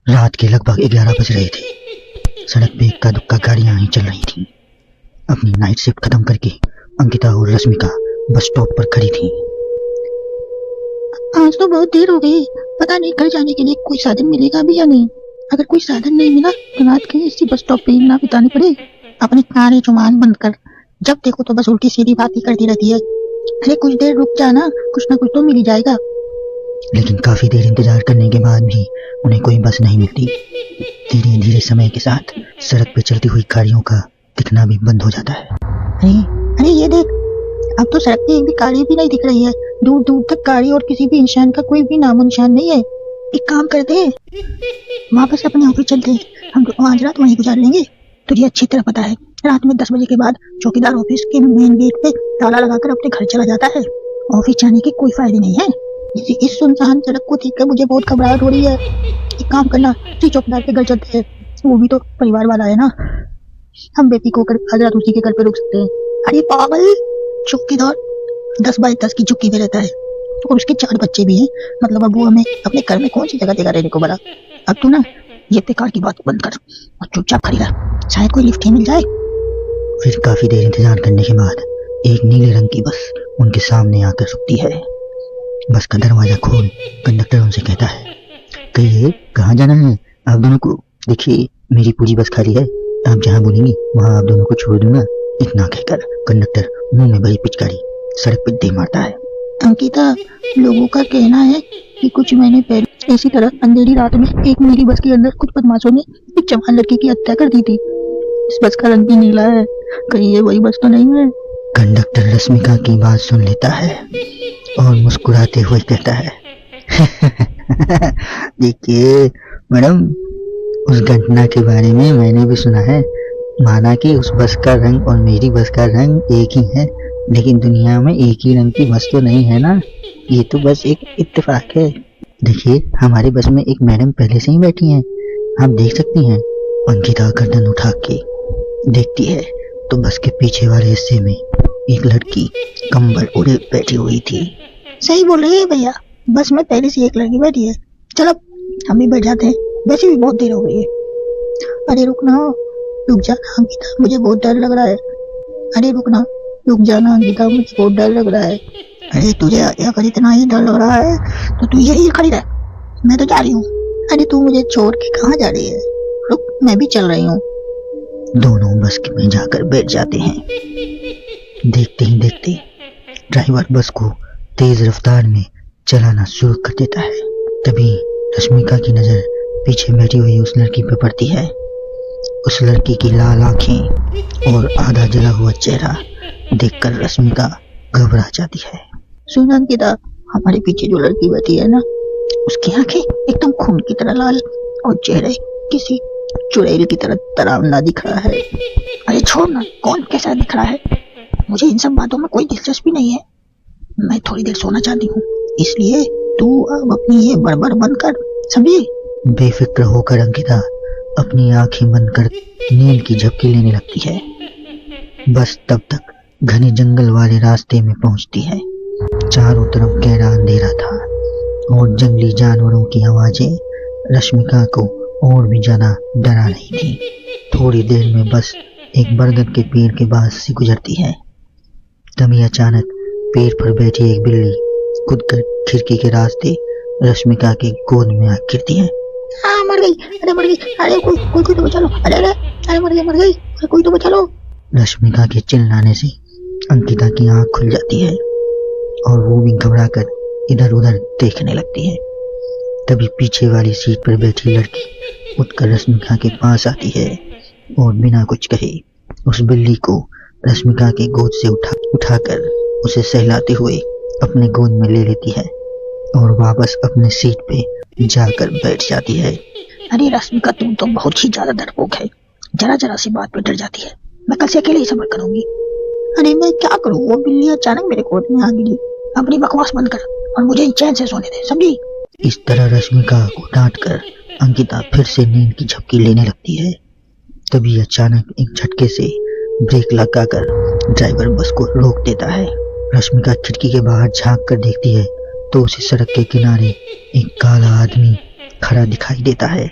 रात के लगभग 11 बज रहे थे। सड़क पे इक्का दुक्का गाड़ियां ही चल रही थीं। अपनी नाइट शिफ्ट खत्म करके अंकिता और रश्मिका बस स्टॉप पर खड़ी थीं। आज तो बहुत देर हो गई, पता नहीं घर जाने के लिए कोई साधन मिलेगा भी या नहीं। अगर कोई साधन नहीं मिला तो रात के इसी बस स्टॉप पे ही ना बितानी पड़े। अपनी कानी जुबान बंद कर, जब देखो तो बस उल्टी सीधी बातें करती रहती है। अरे कुछ देर रुक जाना, कुछ ना कुछ तो मिल ही जाएगा। लेकिन काफी देर इंतजार करने के बाद भी उन्हें कोई बस नहीं मिलती। धीरे धीरे समय के साथ सड़क पे चलती हुई गाड़ियों का दिखना भी बंद हो जाता है। अरे ये देख, अब तो सड़क पे एक भी गाड़ी भी नहीं दिख रही है। दूर दूर तक गाड़ी और किसी भी इंसान का कोई भी नामो निशान नहीं है। एक काम करते हैं, वापस अपने ऑफिस चलते हैं। हम आज रात वहीं गुजार लेंगे। तुझे अच्छी तरह पता है, रात में 10 बजे के बाद चौकीदार ऑफिस के मेन गेट पे ताला लगाकर अपने घर चला जाता है। ऑफिस जाने के कोई फायदे नहीं है। इस सुनसान सड़क को देखकर मुझे बहुत घबराहट हो रही है। एक काम करना, उसी चौकीदार के घर चलते हैं। वो भी तो परिवार वाला है ना। हम बेफिक्र होकर आज रात उसी के घर पे रुक सकते हैं। अरे पागल, चौकीदार 10 बाय 10 की झुग्गी में रहता है और उसके 4 बच्चे भी हैं। मतलब अब वो हमें अपने घर में कौन सी जगह देगा रहने को बोला। अब तू ना ये बेकार की बात बंद कर और चुपचाप खड़ी रह, शायद कोई लिफ्ट ही मिल जाए। फिर काफी देर इंतजार करने के बाद एक नीले रंग की बस उनके सामने आकर रुकती है। बस का दरवाजा खोल कंडक्टर उनसे कहता है, कहिए कहाँ जाना है आप दोनों को? देखिए मेरी पूरी बस खाली है, आप जहाँ बोलेंगी वहाँ आप दोनों को छोड़ दूंगा। इतना कहकर कंडक्टर मुंह में भरी पिचकारी सड़क पर दे मारता है। अंकिता, लोगों का कहना है कि कुछ महीने पहले इसी तरह अंधेरी रात में एक नीली बस के अंदर कुछ बदमाशों ने एक जवान लड़की की हत्या कर दी थी। इस बस का रंग भी नीला है, कहीं ये वही बस तो नहीं है? कंडक्टर रश्मिका की बात सुन लेता है और मुस्कुराते हुए कहता है, देखिए मैडम, उस घटना के बारे में मैंने भी सुना है। माना कि उस बस का रंग और मेरी बस का रंग एक ही है, लेकिन दुनिया में एक ही रंग की बस तो नहीं है ना। ये तो बस एक इत्तेफाक है। देखिए हमारी बस में एक मैडम पहले से ही बैठी हैं, आप देख सकती हैं। अंकिता गर्दन उठा के देखती है तो बस के पीछे वाले हिस्से में एक लड़की कंबल ओढ़े बैठी हुई थी। सही बोल रहे हैं भैया, बस में पहले से एक लड़की बैठी है। चलो हम भी बैठ जाते हैं, वैसे भी बहुत देर हो गई है। अरे रुकना, रुक जाना अंकिता, मुझे बहुत डर लग रहा है। अरे रुकना, रुक जाना अंकिता, मुझे बहुत डर लग रहा है। अरे तुझे अगर इतना ही डर लग रहा है तो तू यही खड़ी रह, मैं तो जा रही हूँ। अरे तू मुझे छोड़ के कहाँ जा रही है? रुक, मैं भी चल रही हूँ। दोनों बस में जाकर बैठ जाते हैं। देखते ही देखते ड्राइवर बस को तेज रफ्तार में चलाना शुरू कर देता है। तभी रश्मिका की नजर पीछे बैठी हुई उस लड़की पर पड़ती है। उस लड़की की लाल आंखें और आधा जला हुआ चेहरा देखकर रश्मिका घबरा जाती है। सुन अंकिता, हमारे पीछे जो लड़की बैठी है ना, उसकी आंखें एकदम खून की तरह लाल और चेहरे किसी चुड़ैल की तरह डरावना दिख रहा है। अरे छोड़ ना, कौन कैसा दिख रहा है? मुझे इन सब बातों में कोई दिलचस्पी नहीं है। मैं थोड़ी देर सोना चाहती हूँ, इसलिए तू अब अपनी ये बड़बड़ बंद कर, समझी? बेफिक्र होकर अंकिता अपनी आंखें बंद कर नींद की झपकी लेने लगती है। बस तब तक घने जंगल वाले रास्ते में पहुंचती है। चारों तरफ गहरा अंधेरा था और जंगली जानवरों की आवाजें रश्मिका को और भी ज्यादा डरा रही थी। थोड़ी देर में बस एक बरगद के पेड़ के पास से गुजरती है। तभी अचानक पेड़ पर बैठी एक बिल्ली कूदकर खिड़की के रास्ते रश्मिका की गोद में आ गिरती है। हाँ मर गई, अरे मर गई, अरे कोई तो बचा लो, अरे मर गई, कोई तो बचा लो। रश्मिका के चिल्लाने से अंकिता की आंख खुल जाती है और वो भी घबराकर इधर उधर देखने लगती है। तभी पीछे वाली सीट पर बैठी लड़की उठकर रश्मिका के पास आती है और बिना कुछ कहे उस बिल्ली को रश्मिका के गोद से उठाकर उसे सहलाते हुए अपने गोद में ले लेती है और वापस अपने सीट पे जाकर बैठ जाती है। अरे रश्मिका, तुम तो बहुत ही ज्यादा डरपोक है, जरा जरा सी बात पे डर जाती है। मैं कल से अकेले ही सफर करूंगी। अरे मैं क्या करूं, वो बिल्ली अचानक मेरे गोद में आ गिरी। अपनी बकवास बंद कर और मुझे चैन से सोने दे, समझी? इस तरह रश्मिका को डांट कर अंकिता फिर से नींद की झपकी लेने लगती है। तभी अचानक एक झटके से ब्रेक लगाकर ड्राइवर बस को रोक देता है। रश्मिका खिड़की के बाहर झांक कर देखती है तो उसे सड़क के किनारे एक काला आदमी खड़ा दिखाई देता है।